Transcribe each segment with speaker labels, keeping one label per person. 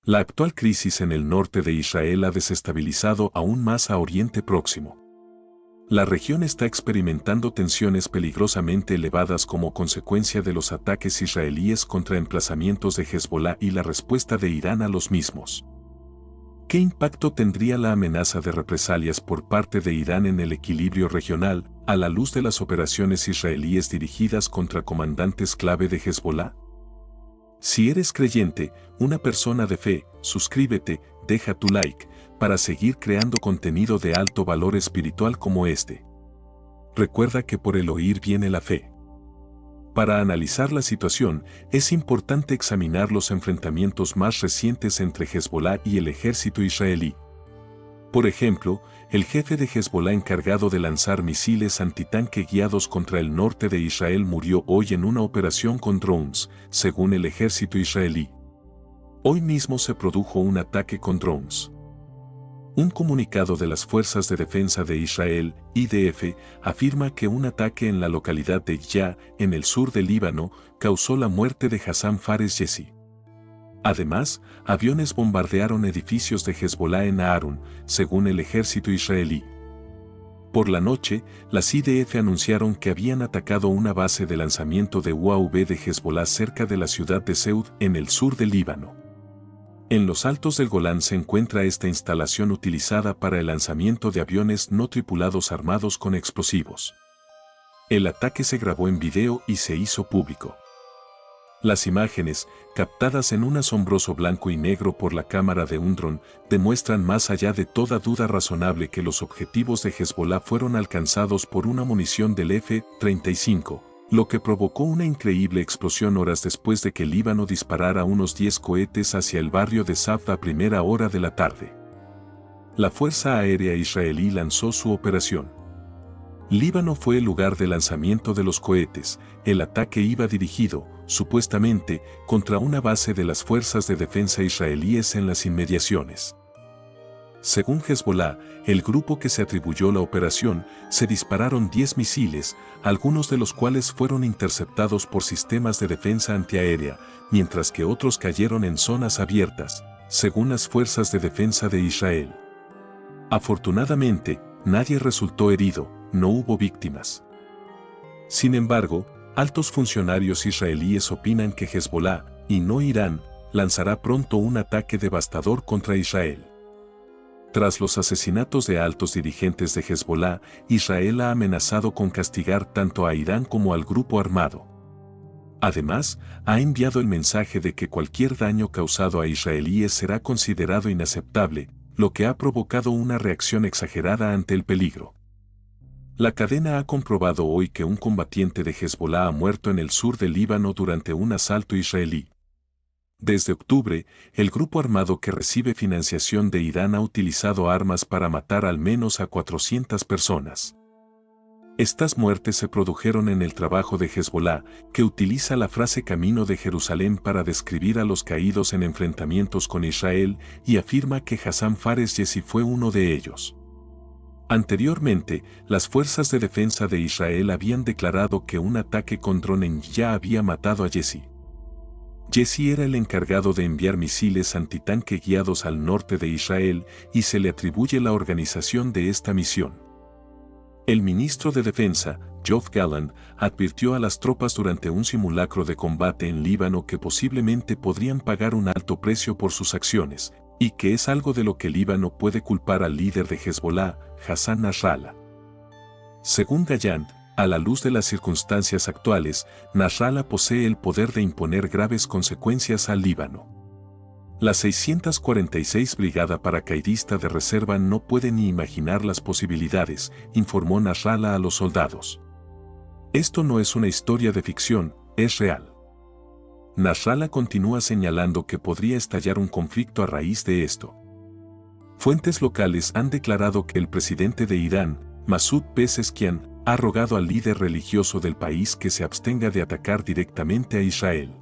Speaker 1: La actual crisis en el norte de Israel ha desestabilizado aún más a Oriente Próximo. La región está experimentando tensiones peligrosamente elevadas como consecuencia de los ataques israelíes contra emplazamientos de Hezbolá y la respuesta de Irán a los mismos. ¿Qué impacto tendría la amenaza de represalias por parte de Irán en el equilibrio regional, a la luz de las operaciones israelíes dirigidas contra comandantes clave de Hezbolá? Si eres creyente, una persona de fe, suscríbete, deja tu like, para seguir creando contenido de alto valor espiritual como este. Recuerda que por el oír viene la fe. Para analizar la situación, es importante examinar los enfrentamientos más recientes entre Hezbolá y el ejército israelí. Por ejemplo, el jefe de Hezbolá encargado de lanzar misiles antitanque guiados contra el norte de Israel murió hoy en una operación con drones, según el ejército israelí. Hoy mismo se produjo un ataque con drones. Un comunicado de las Fuerzas de Defensa de Israel, IDF, afirma que un ataque en la localidad de Ya, en el sur del Líbano, causó la muerte de Hassan Fares Yessi. Además, aviones bombardearon edificios de Hezbolá en Aarón, según el ejército israelí. Por la noche, las IDF anunciaron que habían atacado una base de lanzamiento de UAV de Hezbolá cerca de la ciudad de Seud, en el sur del Líbano. En los altos del Golán se encuentra esta instalación utilizada para el lanzamiento de aviones no tripulados armados con explosivos. El ataque se grabó en video y se hizo público. Las imágenes, captadas en un asombroso blanco y negro por la cámara de un dron, demuestran más allá de toda duda razonable que los objetivos de Hezbolá fueron alcanzados por una munición del F-35. Lo que provocó una increíble explosión horas después de que el Líbano disparara unos 10 cohetes hacia el barrio de Safed a primera hora de la tarde. La Fuerza Aérea Israelí lanzó su operación. Líbano fue el lugar de lanzamiento de los cohetes. El ataque iba dirigido, supuestamente, contra una base de las fuerzas de defensa israelíes en las inmediaciones. Según Hezbolá, el grupo que se atribuyó la operación, se dispararon 10 misiles, algunos de los cuales fueron interceptados por sistemas de defensa antiaérea, mientras que otros cayeron en zonas abiertas, según las fuerzas de defensa de Israel. Afortunadamente, nadie resultó herido, no hubo víctimas. Sin embargo, altos funcionarios israelíes opinan que Hezbolá, y no Irán, lanzará pronto un ataque devastador contra Israel. Tras los asesinatos de altos dirigentes de Hezbolá, Israel ha amenazado con castigar tanto a Irán como al grupo armado. Además, ha enviado el mensaje de que cualquier daño causado a israelíes será considerado inaceptable, lo que ha provocado una reacción exagerada ante el peligro. La cadena ha comprobado hoy que un combatiente de Hezbolá ha muerto en el sur del Líbano durante un asalto israelí. Desde octubre, el grupo armado que recibe financiación de Irán ha utilizado armas para matar al menos a 400 personas. Estas muertes se produjeron en el trabajo de Hezbolá, que utiliza la frase Camino de Jerusalén para describir a los caídos en enfrentamientos con Israel y afirma que Hassan Fares Yessi fue uno de ellos. Anteriormente, las fuerzas de defensa de Israel habían declarado que un ataque con dron en Ya había matado a Yessi. Yessi era el encargado de enviar misiles antitanque guiados al norte de Israel y se le atribuye la organización de esta misión. El ministro de Defensa, Yoav Gallant, advirtió a las tropas durante un simulacro de combate en Líbano que posiblemente podrían pagar un alto precio por sus acciones, y que es algo de lo que Líbano puede culpar al líder de Hezbolá, Hassan Nasrallah. Según Gallant, a la luz de las circunstancias actuales, Nasrallah posee el poder de imponer graves consecuencias al Líbano. La 646 Brigada Paracaidista de Reserva no puede ni imaginar las posibilidades, informó Nasrallah a los soldados. Esto no es una historia de ficción, es real. Nasrallah continúa señalando que podría estallar un conflicto a raíz de esto. Fuentes locales han declarado que el presidente de Irán, Masoud Pezeshkian, ha rogado al líder religioso del país que se abstenga de atacar directamente a Israel.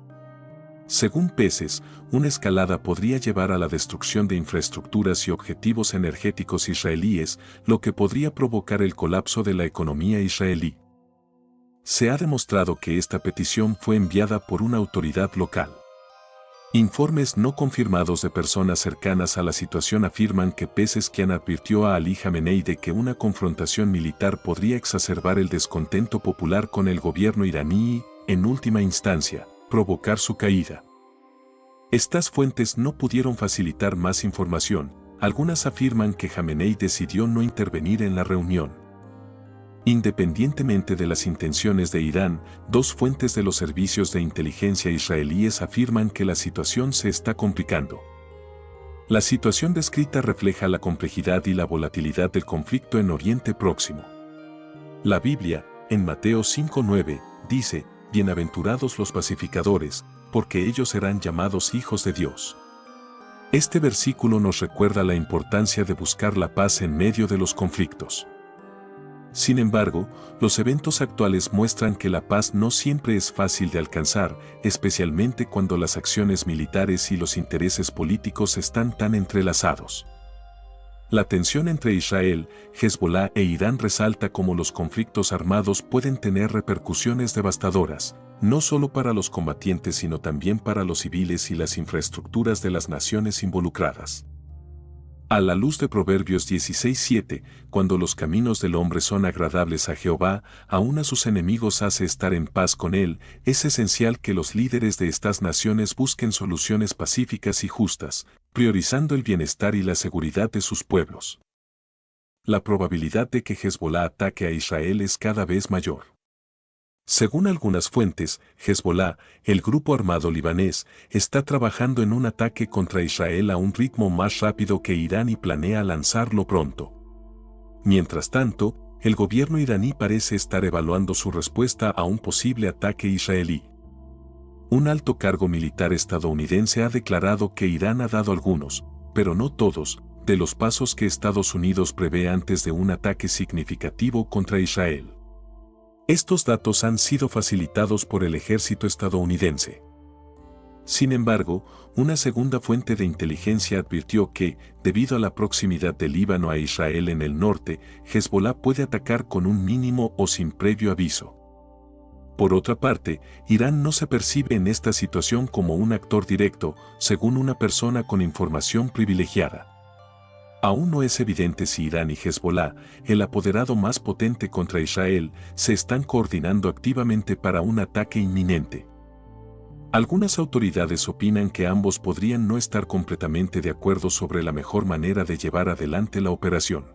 Speaker 1: Según Peces, una escalada podría llevar a la destrucción de infraestructuras y objetivos energéticos israelíes, lo que podría provocar el colapso de la economía israelí. Se ha demostrado que esta petición fue enviada por una autoridad local. Informes no confirmados de personas cercanas a la situación afirman que Pezeshkian advirtió a Ali Jamenei de que una confrontación militar podría exacerbar el descontento popular con el gobierno iraní y, en última instancia, provocar su caída. Estas fuentes no pudieron facilitar más información. Algunas afirman que Jamenei decidió no intervenir en la reunión. Independientemente de las intenciones de Irán, dos fuentes de los servicios de inteligencia israelíes afirman que la situación se está complicando. La situación descrita refleja la complejidad y la volatilidad del conflicto en Oriente Próximo. La Biblia, en Mateo 5:9, dice: «Bienaventurados los pacificadores, porque ellos serán llamados hijos de Dios». Este versículo nos recuerda la importancia de buscar la paz en medio de los conflictos. Sin embargo, los eventos actuales muestran que la paz no siempre es fácil de alcanzar, especialmente cuando las acciones militares y los intereses políticos están tan entrelazados. La tensión entre Israel, Hezbolá e Irán resalta cómo los conflictos armados pueden tener repercusiones devastadoras, no solo para los combatientes sino también para los civiles y las infraestructuras de las naciones involucradas. A la luz de Proverbios 16:7, cuando los caminos del hombre son agradables a Jehová, aún a sus enemigos hace estar en paz con él, es esencial que los líderes de estas naciones busquen soluciones pacíficas y justas, priorizando el bienestar y la seguridad de sus pueblos. La probabilidad de que Hezbolá ataque a Israel es cada vez mayor. Según algunas fuentes, Hezbolá, el grupo armado libanés, está trabajando en un ataque contra Israel a un ritmo más rápido que Irán y planea lanzarlo pronto. Mientras tanto, el gobierno iraní parece estar evaluando su respuesta a un posible ataque israelí. Un alto cargo militar estadounidense ha declarado que Irán ha dado algunos, pero no todos, de los pasos que Estados Unidos prevé antes de un ataque significativo contra Israel. Estos datos han sido facilitados por el ejército estadounidense. Sin embargo, una segunda fuente de inteligencia advirtió que, debido a la proximidad del Líbano a Israel en el norte, Hezbolá puede atacar con un mínimo o sin previo aviso. Por otra parte, Irán no se percibe en esta situación como un actor directo, según una persona con información privilegiada. Aún no es evidente si Irán y Hezbolá, el apoderado más potente contra Israel, se están coordinando activamente para un ataque inminente. Algunas autoridades opinan que ambos podrían no estar completamente de acuerdo sobre la mejor manera de llevar adelante la operación.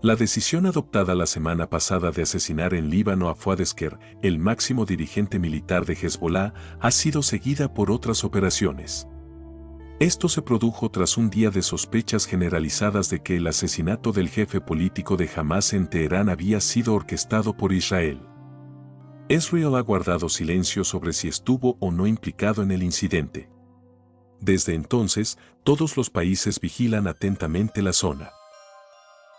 Speaker 1: La decisión adoptada la semana pasada de asesinar en Líbano a Fuad Esker, el máximo dirigente militar de Hezbolá, ha sido seguida por otras operaciones. Esto se produjo tras un día de sospechas generalizadas de que el asesinato del jefe político de Hamás en Teherán había sido orquestado por Israel. Israel ha guardado silencio sobre si estuvo o no implicado en el incidente. Desde entonces, todos los países vigilan atentamente la zona.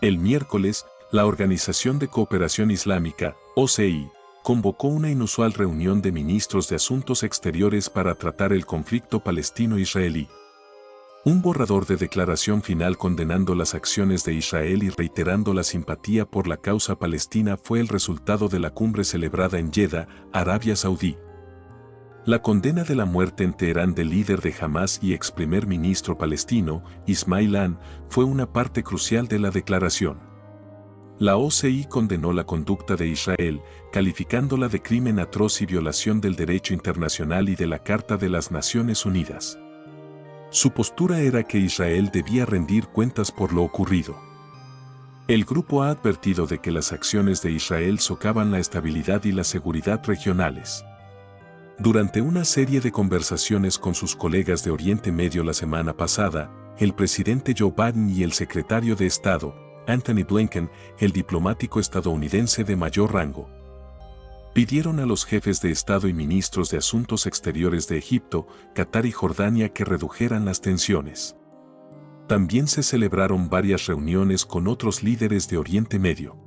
Speaker 1: El miércoles, la Organización de Cooperación Islámica, OCI, convocó una inusual reunión de ministros de Asuntos Exteriores para tratar el conflicto palestino-israelí. Un borrador de declaración final condenando las acciones de Israel y reiterando la simpatía por la causa palestina fue el resultado de la cumbre celebrada en Jeddah, Arabia Saudí. La condena de la muerte en Teherán del líder de Hamás y ex primer ministro palestino, Ismail Haniyeh, fue una parte crucial de la declaración. La OCI condenó la conducta de Israel, calificándola de crimen atroz y violación del derecho internacional y de la Carta de las Naciones Unidas. Su postura era que Israel debía rendir cuentas por lo ocurrido. El grupo ha advertido de que las acciones de Israel socavan la estabilidad y la seguridad regionales. Durante una serie de conversaciones con sus colegas de Oriente Medio la semana pasada, el presidente Joe Biden y el secretario de Estado, Antony Blinken, el diplomático estadounidense de mayor rango, pidieron a los jefes de Estado y ministros de Asuntos Exteriores de Egipto, Qatar y Jordania que redujeran las tensiones. También se celebraron varias reuniones con otros líderes de Oriente Medio.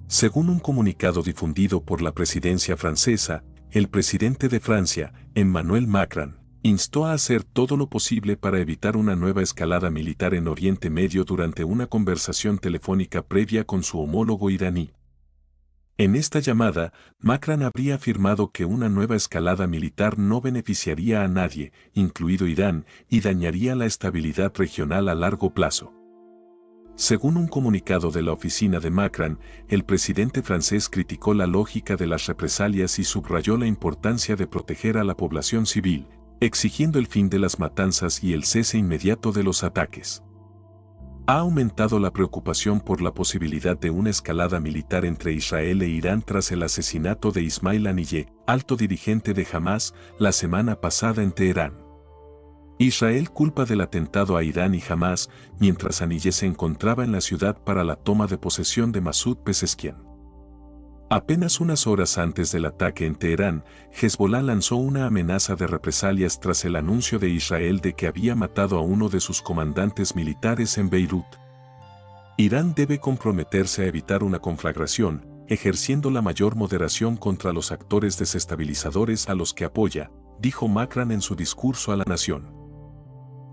Speaker 1: Según un comunicado difundido por la presidencia francesa, el presidente de Francia, Emmanuel Macron, instó a hacer todo lo posible para evitar una nueva escalada militar en Oriente Medio durante una conversación telefónica previa con su homólogo iraní. En esta llamada, Macron habría afirmado que una nueva escalada militar no beneficiaría a nadie, incluido Irán, y dañaría la estabilidad regional a largo plazo. Según un comunicado de la oficina de Macron, el presidente francés criticó la lógica de las represalias y subrayó la importancia de proteger a la población civil, exigiendo el fin de las matanzas y el cese inmediato de los ataques. Ha aumentado la preocupación por la posibilidad de una escalada militar entre Israel e Irán tras el asesinato de Ismail Haniyeh, alto dirigente de Hamás, la semana pasada en Teherán. Israel culpa del atentado a Irán y Hamás, mientras Haniyeh se encontraba en la ciudad para la toma de posesión de Masoud Pezeshkian. Apenas unas horas antes del ataque en Teherán, Hezbollah lanzó una amenaza de represalias tras el anuncio de Israel de que había matado a uno de sus comandantes militares en Beirut. Irán debe comprometerse a evitar una conflagración, ejerciendo la mayor moderación contra los actores desestabilizadores a los que apoya, dijo Macron en su discurso a la nación.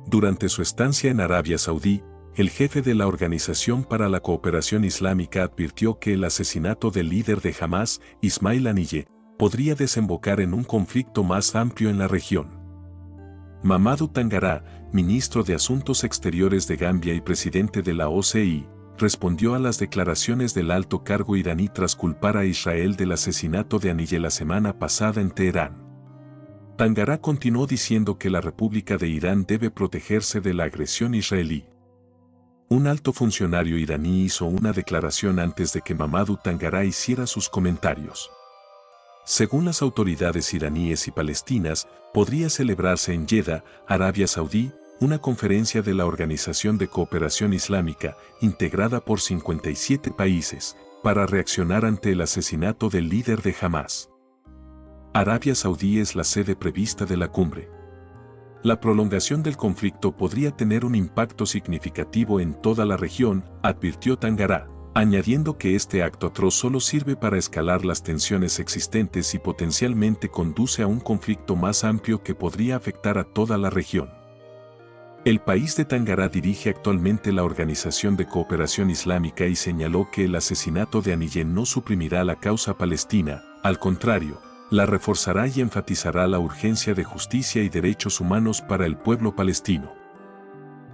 Speaker 1: Durante su estancia en Arabia Saudí, el jefe de la Organización para la Cooperación Islámica advirtió que el asesinato del líder de Hamás, Ismail Haniyeh, podría desembocar en un conflicto más amplio en la región. Mamadou Tangara, ministro de Asuntos Exteriores de Gambia y presidente de la OCI, respondió a las declaraciones del alto cargo iraní tras culpar a Israel del asesinato de Haniyeh la semana pasada en Teherán. Tangara continuó diciendo que la República de Irán debe protegerse de la agresión israelí. Un alto funcionario iraní hizo una declaración antes de que Mamadou Tangara hiciera sus comentarios. Según las autoridades iraníes y palestinas, podría celebrarse en Jeddah, Arabia Saudí, una conferencia de la Organización de Cooperación Islámica, integrada por 57 países, para reaccionar ante el asesinato del líder de Hamás. Arabia Saudí es la sede prevista de la cumbre. La prolongación del conflicto podría tener un impacto significativo en toda la región, advirtió Tangara, añadiendo que este acto atroz solo sirve para escalar las tensiones existentes y potencialmente conduce a un conflicto más amplio que podría afectar a toda la región. El país de Tangara dirige actualmente la Organización de Cooperación Islámica y señaló que el asesinato de Haniyeh no suprimirá la causa palestina, al contrario, la reforzará y enfatizará la urgencia de justicia y derechos humanos para el pueblo palestino.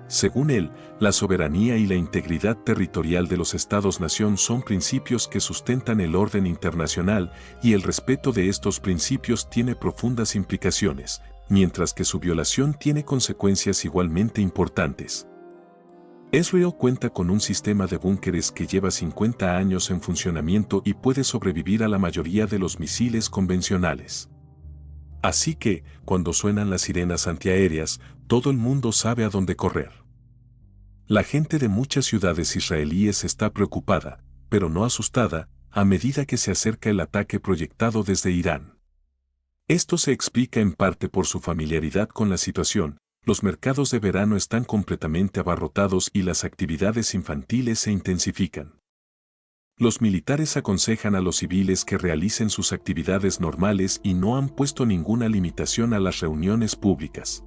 Speaker 1: Según él, la soberanía y la integridad territorial de los Estados-nación son principios que sustentan el orden internacional y el respeto de estos principios tiene profundas implicaciones, mientras que su violación tiene consecuencias igualmente importantes. Israel cuenta con un sistema de búnkeres que lleva 50 años en funcionamiento y puede sobrevivir a la mayoría de los misiles convencionales. Así que, cuando suenan las sirenas antiaéreas, todo el mundo sabe a dónde correr. La gente de muchas ciudades israelíes está preocupada, pero no asustada, a medida que se acerca el ataque proyectado desde Irán. Esto se explica en parte por su familiaridad con la situación. Los mercados de verano están completamente abarrotados y las actividades infantiles se intensifican. Los militares aconsejan a los civiles que realicen sus actividades normales y no han puesto ninguna limitación a las reuniones públicas.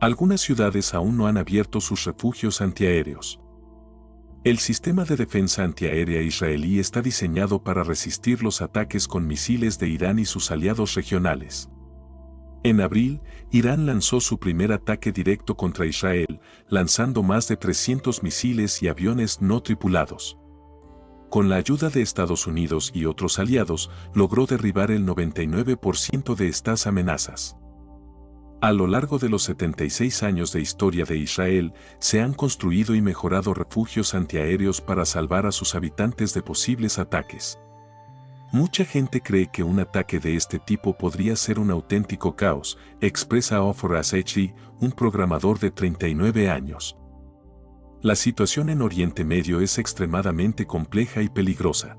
Speaker 1: Algunas ciudades aún no han abierto sus refugios antiaéreos. El sistema de defensa antiaérea israelí está diseñado para resistir los ataques con misiles de Irán y sus aliados regionales. En abril, Irán lanzó su primer ataque directo contra Israel, lanzando más de 300 misiles y aviones no tripulados. Con la ayuda de Estados Unidos y otros aliados, logró derribar el 99% de estas amenazas. A lo largo de los 76 años de historia de Israel, se han construido y mejorado refugios antiaéreos para salvar a sus habitantes de posibles ataques. Mucha gente cree que un ataque de este tipo podría ser un auténtico caos, expresa Ofer Asheri, un programador de 39 años. La situación en Oriente Medio es extremadamente compleja y peligrosa.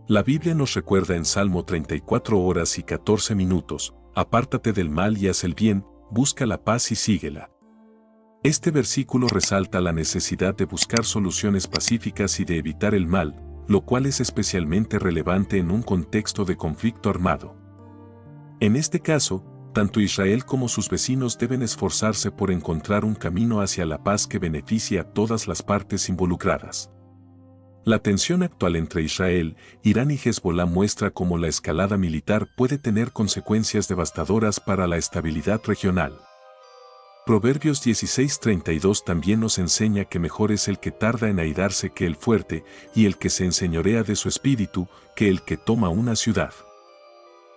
Speaker 1: La Biblia nos recuerda en Salmo 34 horas y 14 minutos, apártate del mal y haz el bien, busca la paz y síguela. Este versículo resalta la necesidad de buscar soluciones pacíficas y de evitar el mal, lo cual es especialmente relevante en un contexto de conflicto armado. En este caso, tanto Israel como sus vecinos deben esforzarse por encontrar un camino hacia la paz que beneficie a todas las partes involucradas. La tensión actual entre Israel, Irán y Hezbolá muestra cómo la escalada militar puede tener consecuencias devastadoras para la estabilidad regional. Proverbios 16:32 también nos enseña que mejor es el que tarda en airarse que el fuerte, y el que se enseñorea de su espíritu, que el que toma una ciudad.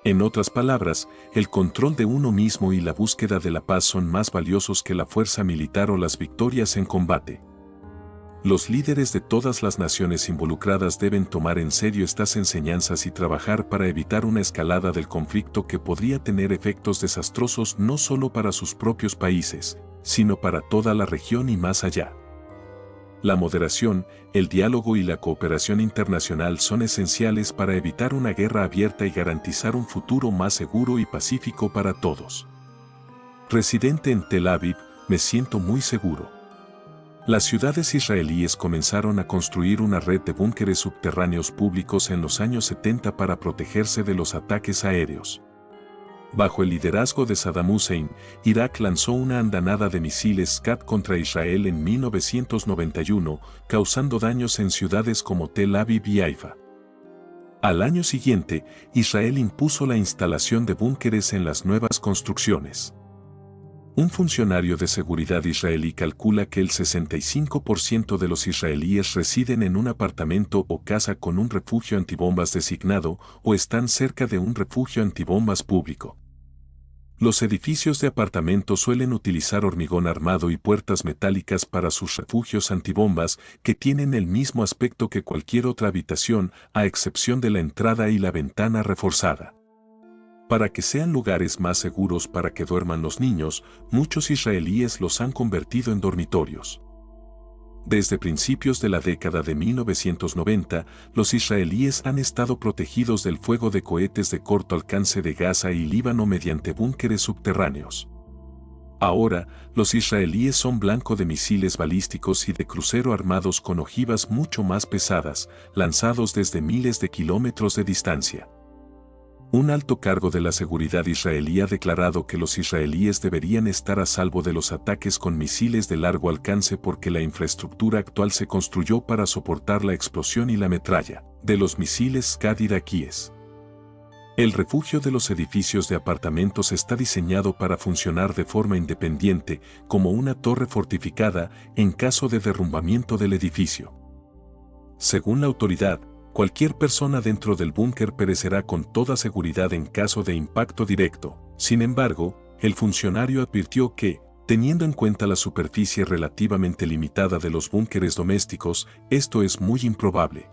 Speaker 1: En otras palabras, el control de uno mismo y la búsqueda de la paz son más valiosos que la fuerza militar o las victorias en combate. Los líderes de todas las naciones involucradas deben tomar en serio estas enseñanzas y trabajar para evitar una escalada del conflicto que podría tener efectos desastrosos no solo para sus propios países, sino para toda la región y más allá. La moderación, el diálogo y la cooperación internacional son esenciales para evitar una guerra abierta y garantizar un futuro más seguro y pacífico para todos. Residente en Tel Aviv, me siento muy seguro. Las ciudades israelíes comenzaron a construir una red de búnkeres subterráneos públicos en los años 70 para protegerse de los ataques aéreos. Bajo el liderazgo de Saddam Hussein, Irak lanzó una andanada de misiles Scud contra Israel en 1991, causando daños en ciudades como Tel Aviv y Haifa. Al año siguiente, Israel impuso la instalación de búnkeres en las nuevas construcciones. Un funcionario de seguridad israelí calcula que el 65% de los israelíes residen en un apartamento o casa con un refugio antibombas designado o están cerca de un refugio antibombas público. Los edificios de apartamentos suelen utilizar hormigón armado y puertas metálicas para sus refugios antibombas que tienen el mismo aspecto que cualquier otra habitación, a excepción de la entrada y la ventana reforzada. Para que sean lugares más seguros para que duerman los niños, muchos israelíes los han convertido en dormitorios. Desde principios de la década de 1990, los israelíes han estado protegidos del fuego de cohetes de corto alcance de Gaza y Líbano mediante búnkeres subterráneos. Ahora, los israelíes son blanco de misiles balísticos y de crucero armados con ojivas mucho más pesadas, lanzados desde miles de kilómetros de distancia. Un alto cargo de la seguridad israelí ha declarado que los israelíes deberían estar a salvo de los ataques con misiles de largo alcance porque la infraestructura actual se construyó para soportar la explosión y la metralla de los misiles Scud iraquíes. El refugio de los edificios de apartamentos está diseñado para funcionar de forma independiente, como una torre fortificada, en caso de derrumbamiento del edificio. Según la autoridad, cualquier persona dentro del búnker perecerá con toda seguridad en caso de impacto directo. Sin embargo, el funcionario advirtió que, teniendo en cuenta la superficie relativamente limitada de los búnkeres domésticos, esto es muy improbable.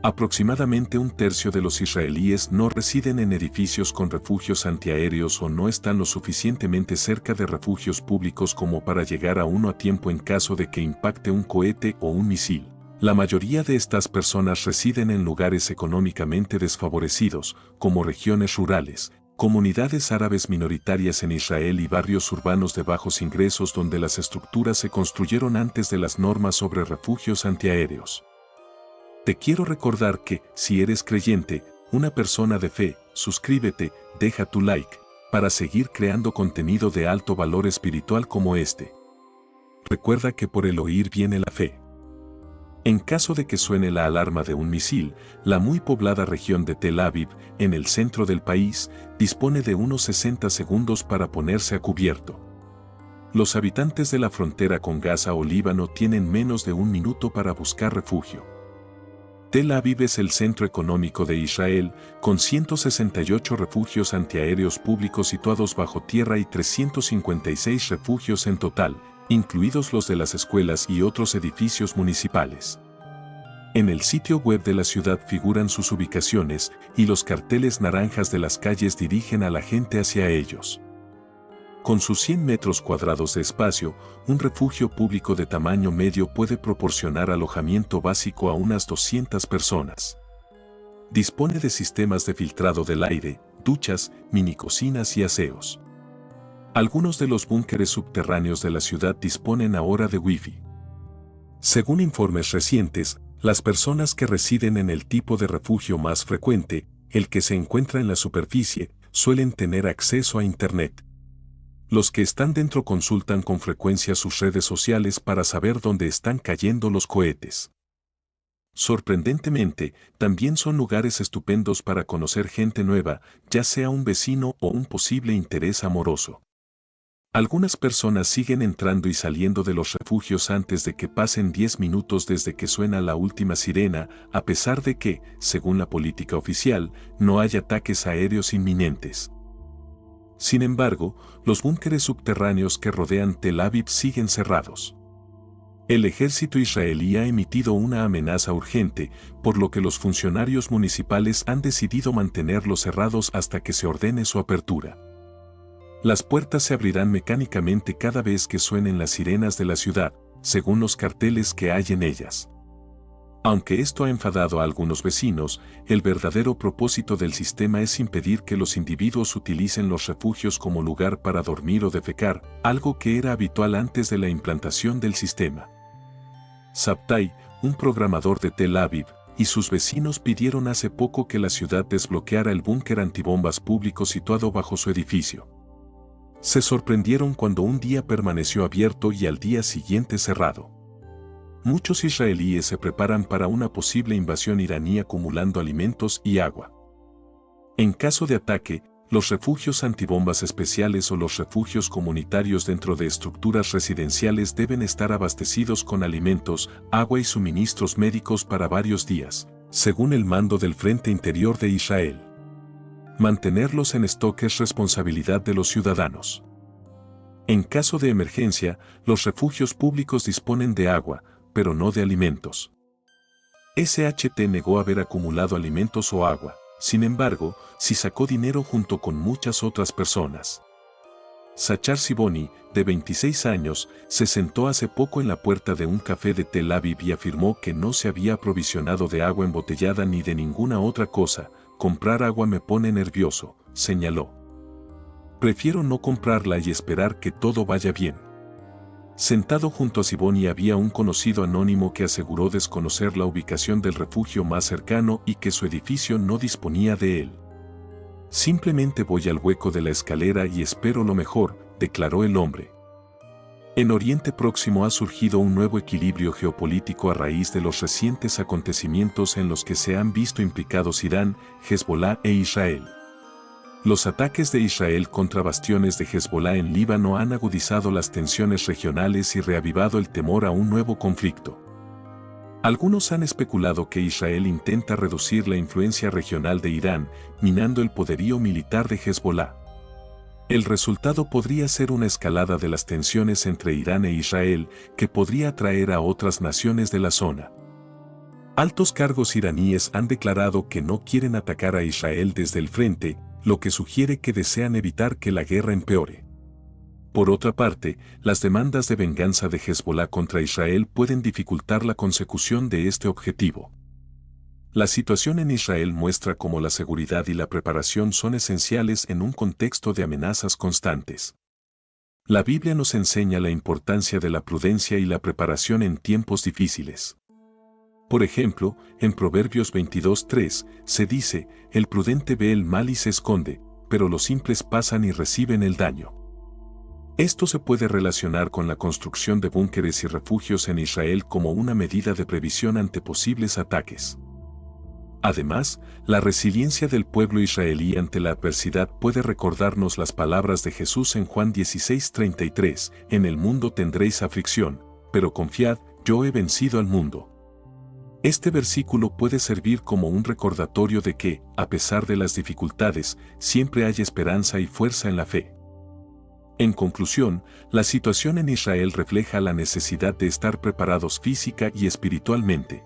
Speaker 1: Aproximadamente un tercio de los israelíes no residen en edificios con refugios antiaéreos o no están lo suficientemente cerca de refugios públicos como para llegar a uno a tiempo en caso de que impacte un cohete o un misil. La mayoría de estas personas residen en lugares económicamente desfavorecidos, como regiones rurales, comunidades árabes minoritarias en Israel y barrios urbanos de bajos ingresos donde las estructuras se construyeron antes de las normas sobre refugios antiaéreos. Te quiero recordar que, si eres creyente, una persona de fe, suscríbete, deja tu like, para seguir creando contenido de alto valor espiritual como este. Recuerda que por el oír viene la fe. En caso de que suene la alarma de un misil, la muy poblada región de Tel Aviv, en el centro del país, dispone de unos 60 segundos para ponerse a cubierto. Los habitantes de la frontera con Gaza o Líbano tienen menos de un minuto para buscar refugio. Tel Aviv es el centro económico de Israel, con 168 refugios antiaéreos públicos situados bajo tierra y 356 refugios en total, incluidos los de las escuelas y otros edificios municipales. En el sitio web de la ciudad figuran sus ubicaciones y los carteles naranjas de las calles dirigen a la gente hacia ellos. Con sus 100 metros cuadrados de espacio, un refugio público de tamaño medio puede proporcionar alojamiento básico a unas 200 personas. Dispone de sistemas de filtrado del aire, duchas, minicocinas y aseos. Algunos de los búnkeres subterráneos de la ciudad disponen ahora de Wi-Fi. Según informes recientes, las personas que residen en el tipo de refugio más frecuente, el que se encuentra en la superficie, suelen tener acceso a Internet. Los que están dentro consultan con frecuencia sus redes sociales para saber dónde están cayendo los cohetes. Sorprendentemente, también son lugares estupendos para conocer gente nueva, ya sea un vecino o un posible interés amoroso. Algunas personas siguen entrando y saliendo de los refugios antes de que pasen 10 minutos desde que suena la última sirena, a pesar de que, según la política oficial, no hay ataques aéreos inminentes. Sin embargo, los búnkeres subterráneos que rodean Tel Aviv siguen cerrados. El ejército israelí ha emitido una amenaza urgente, por lo que los funcionarios municipales han decidido mantenerlos cerrados hasta que se ordene su apertura. Las puertas se abrirán mecánicamente cada vez que suenen las sirenas de la ciudad, según los carteles que hay en ellas. Aunque esto ha enfadado a algunos vecinos, el verdadero propósito del sistema es impedir que los individuos utilicen los refugios como lugar para dormir o defecar, algo que era habitual antes de la implantación del sistema. Sabtai, un programador de Tel Aviv, y sus vecinos pidieron hace poco que la ciudad desbloqueara el búnker antibombas público situado bajo su edificio. Se sorprendieron cuando un día permaneció abierto y al día siguiente cerrado. Muchos israelíes se preparan para una posible invasión iraní acumulando alimentos y agua. En caso de ataque, los refugios antibombas especiales o los refugios comunitarios dentro de estructuras residenciales deben estar abastecidos con alimentos, agua y suministros médicos para varios días, según el mando del Frente Interior de Israel. Mantenerlos en stock es responsabilidad de los ciudadanos. En caso de emergencia, los refugios públicos disponen de agua, pero no de alimentos. SHT negó haber acumulado alimentos o agua, sin embargo, sí sacó dinero junto con muchas otras personas. Sachar Siboni, de 26 años, se sentó hace poco en la puerta de un café de Tel Aviv y afirmó que no se había aprovisionado de agua embotellada ni de ninguna otra cosa. Comprar agua me pone nervioso, señaló. Prefiero no comprarla y esperar que todo vaya bien. Sentado junto a Siboni había un conocido anónimo que aseguró desconocer la ubicación del refugio más cercano y que su edificio no disponía de él. Simplemente voy al hueco de la escalera y espero lo mejor, declaró el hombre. En Oriente Próximo ha surgido un nuevo equilibrio geopolítico a raíz de los recientes acontecimientos en los que se han visto implicados Irán, Hezbolá e Israel. Los ataques de Israel contra bastiones de Hezbolá en Líbano han agudizado las tensiones regionales y reavivado el temor a un nuevo conflicto. Algunos han especulado que Israel intenta reducir la influencia regional de Irán, minando el poderío militar de Hezbolá. El resultado podría ser una escalada de las tensiones entre Irán e Israel, que podría atraer a otras naciones de la zona. Altos cargos iraníes han declarado que no quieren atacar a Israel desde el frente, lo que sugiere que desean evitar que la guerra empeore. Por otra parte, las demandas de venganza de Hezbolá contra Israel pueden dificultar la consecución de este objetivo. La situación en Israel muestra cómo la seguridad y la preparación son esenciales en un contexto de amenazas constantes. La Biblia nos enseña la importancia de la prudencia y la preparación en tiempos difíciles. Por ejemplo, en Proverbios 22:3 se dice, el prudente ve el mal y se esconde, pero los simples pasan y reciben el daño. Esto se puede relacionar con la construcción de búnkeres y refugios en Israel como una medida de previsión ante posibles ataques. Además, la resiliencia del pueblo israelí ante la adversidad puede recordarnos las palabras de Jesús en Juan 16:33, en el mundo tendréis aflicción, pero confiad, yo he vencido al mundo. Este versículo puede servir como un recordatorio de que, a pesar de las dificultades, siempre hay esperanza y fuerza en la fe. En conclusión, la situación en Israel refleja la necesidad de estar preparados física y espiritualmente.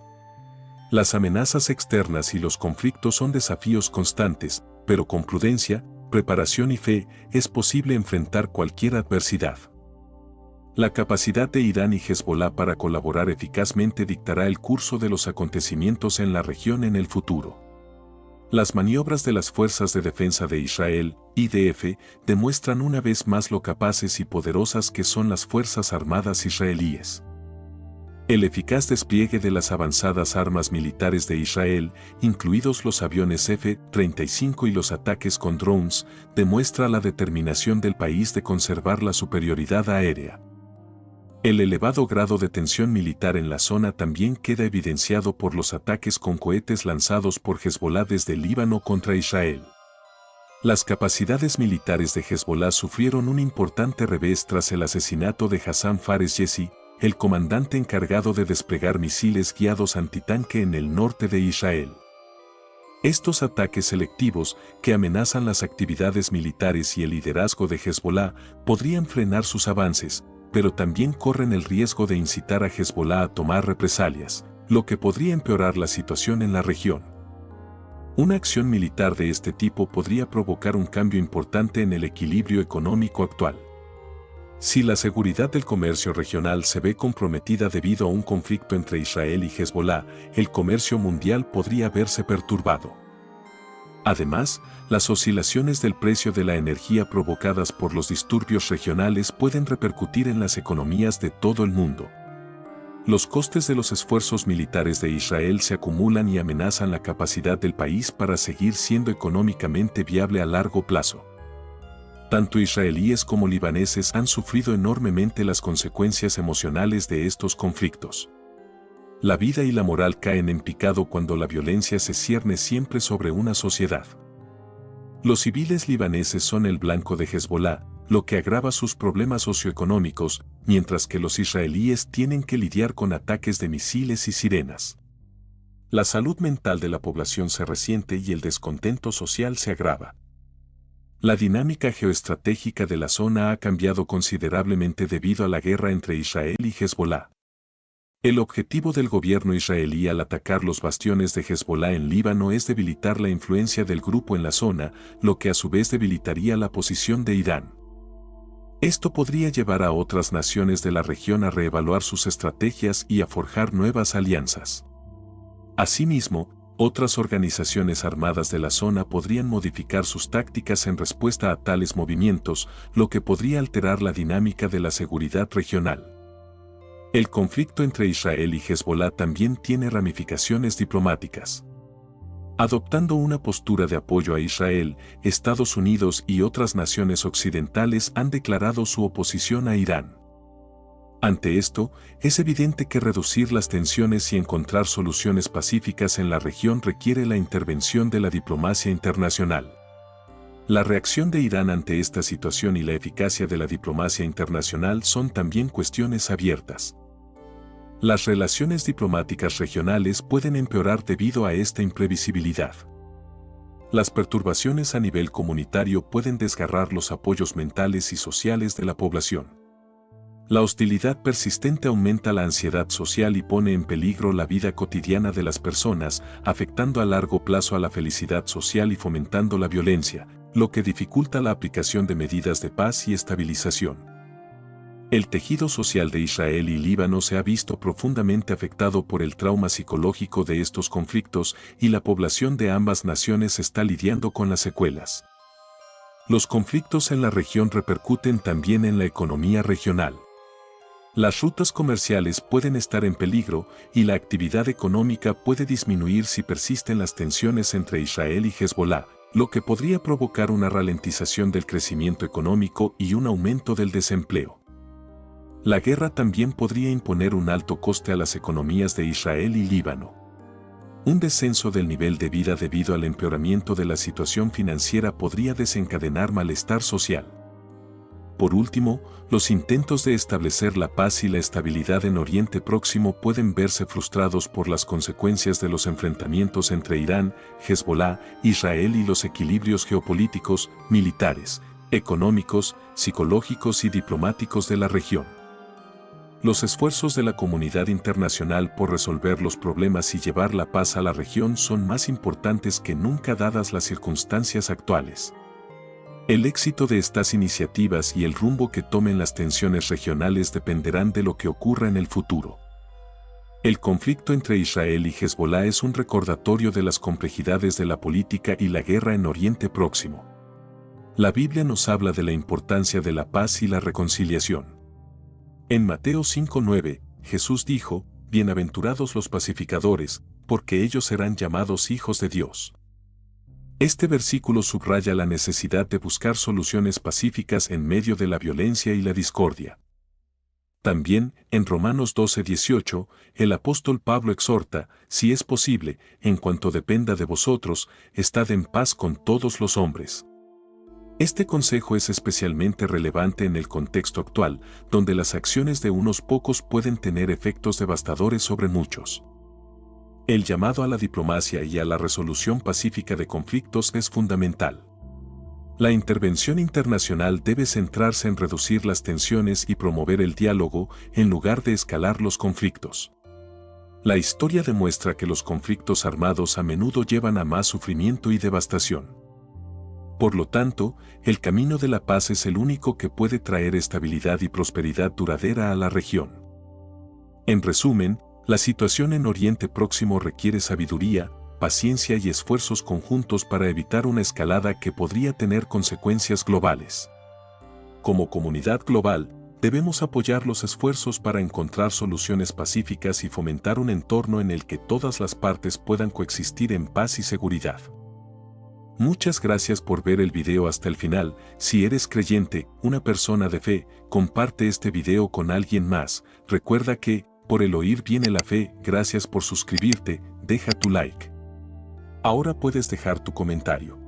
Speaker 1: Las amenazas externas y los conflictos son desafíos constantes, pero con prudencia, preparación y fe es posible enfrentar cualquier adversidad. La capacidad de Irán y Hezbolá para colaborar eficazmente dictará el curso de los acontecimientos en la región en el futuro. Las maniobras de las Fuerzas de Defensa de Israel, IDF, demuestran una vez más lo capaces y poderosas que son las Fuerzas Armadas israelíes. El eficaz despliegue de las avanzadas armas militares de Israel, incluidos los aviones F-35 y los ataques con drones, demuestra la determinación del país de conservar la superioridad aérea. El elevado grado de tensión militar en la zona también queda evidenciado por los ataques con cohetes lanzados por Hezbolá desde Líbano contra Israel. Las capacidades militares de Hezbolá sufrieron un importante revés tras el asesinato de Hassan Fares Yessi, el comandante encargado de desplegar misiles guiados antitanque en el norte de Israel. Estos ataques selectivos, que amenazan las actividades militares y el liderazgo de Hezbolá, podrían frenar sus avances, pero también corren el riesgo de incitar a Hezbolá a tomar represalias, lo que podría empeorar la situación en la región. Una acción militar de este tipo podría provocar un cambio importante en el equilibrio económico actual. Si la seguridad del comercio regional se ve comprometida debido a un conflicto entre Israel y Hezbolá, el comercio mundial podría verse perturbado. Además, las oscilaciones del precio de la energía provocadas por los disturbios regionales pueden repercutir en las economías de todo el mundo. Los costes de los esfuerzos militares de Israel se acumulan y amenazan la capacidad del país para seguir siendo económicamente viable a largo plazo. Tanto israelíes como libaneses han sufrido enormemente las consecuencias emocionales de estos conflictos. La vida y la moral caen en picado cuando la violencia se cierne siempre sobre una sociedad. Los civiles libaneses son el blanco de Hezbolá, lo que agrava sus problemas socioeconómicos, mientras que los israelíes tienen que lidiar con ataques de misiles y sirenas. La salud mental de la población se resiente y el descontento social se agrava. La dinámica geoestratégica de la zona ha cambiado considerablemente debido a la guerra entre Israel y Hezbolá. El objetivo del gobierno israelí al atacar los bastiones de Hezbolá en Líbano es debilitar la influencia del grupo en la zona, lo que a su vez debilitaría la posición de Irán. Esto podría llevar a otras naciones de la región a reevaluar sus estrategias y a forjar nuevas alianzas. Asimismo, otras organizaciones armadas de la zona podrían modificar sus tácticas en respuesta a tales movimientos, lo que podría alterar la dinámica de la seguridad regional. El conflicto entre Israel y Hezbolá también tiene ramificaciones diplomáticas. Adoptando una postura de apoyo a Israel, Estados Unidos y otras naciones occidentales han declarado su oposición a Irán. Ante esto, es evidente que reducir las tensiones y encontrar soluciones pacíficas en la región requiere la intervención de la diplomacia internacional. La reacción de Irán ante esta situación y la eficacia de la diplomacia internacional son también cuestiones abiertas. Las relaciones diplomáticas regionales pueden empeorar debido a esta imprevisibilidad. Las perturbaciones a nivel comunitario pueden desgarrar los apoyos mentales y sociales de la población. La hostilidad persistente aumenta la ansiedad social y pone en peligro la vida cotidiana de las personas, afectando a largo plazo a la felicidad social y fomentando la violencia, lo que dificulta la aplicación de medidas de paz y estabilización. El tejido social de Israel y Líbano se ha visto profundamente afectado por el trauma psicológico de estos conflictos y la población de ambas naciones está lidiando con las secuelas. Los conflictos en la región repercuten también en la economía regional. Las rutas comerciales pueden estar en peligro y la actividad económica puede disminuir si persisten las tensiones entre Israel y Hezbolá, lo que podría provocar una ralentización del crecimiento económico y un aumento del desempleo. La guerra también podría imponer un alto coste a las economías de Israel y Líbano. Un descenso del nivel de vida debido al empeoramiento de la situación financiera podría desencadenar malestar social. Por último, los intentos de establecer la paz y la estabilidad en Oriente Próximo pueden verse frustrados por las consecuencias de los enfrentamientos entre Irán, Hezbolá, Israel y los equilibrios geopolíticos, militares, económicos, psicológicos y diplomáticos de la región. Los esfuerzos de la comunidad internacional por resolver los problemas y llevar la paz a la región son más importantes que nunca dadas las circunstancias actuales. El éxito de estas iniciativas y el rumbo que tomen las tensiones regionales dependerán de lo que ocurra en el futuro. El conflicto entre Israel y Hezbolá es un recordatorio de las complejidades de la política y la guerra en Oriente Próximo. La Biblia nos habla de la importancia de la paz y la reconciliación. En Mateo 5:9, Jesús dijo, «Bienaventurados los pacificadores, porque ellos serán llamados hijos de Dios». Este versículo subraya la necesidad de buscar soluciones pacíficas en medio de la violencia y la discordia. También, en Romanos 12:18, el apóstol Pablo exhorta, si es posible, en cuanto dependa de vosotros, estad en paz con todos los hombres. Este consejo es especialmente relevante en el contexto actual, donde las acciones de unos pocos pueden tener efectos devastadores sobre muchos. El llamado a la diplomacia y a la resolución pacífica de conflictos es fundamental. La intervención internacional debe centrarse en reducir las tensiones y promover el diálogo en lugar de escalar los conflictos. La historia demuestra que los conflictos armados a menudo llevan a más sufrimiento y devastación. Por lo tanto, el camino de la paz es el único que puede traer estabilidad y prosperidad duradera a la región. En resumen, la situación en Oriente Próximo requiere sabiduría, paciencia y esfuerzos conjuntos para evitar una escalada que podría tener consecuencias globales. Como comunidad global, debemos apoyar los esfuerzos para encontrar soluciones pacíficas y fomentar un entorno en el que todas las partes puedan coexistir en paz y seguridad. Muchas gracias por ver el video hasta el final. Si eres creyente, una persona de fe, comparte este video con alguien más. Recuerda que, por el oír viene la fe. Gracias por suscribirte, deja tu like. Ahora puedes dejar tu comentario.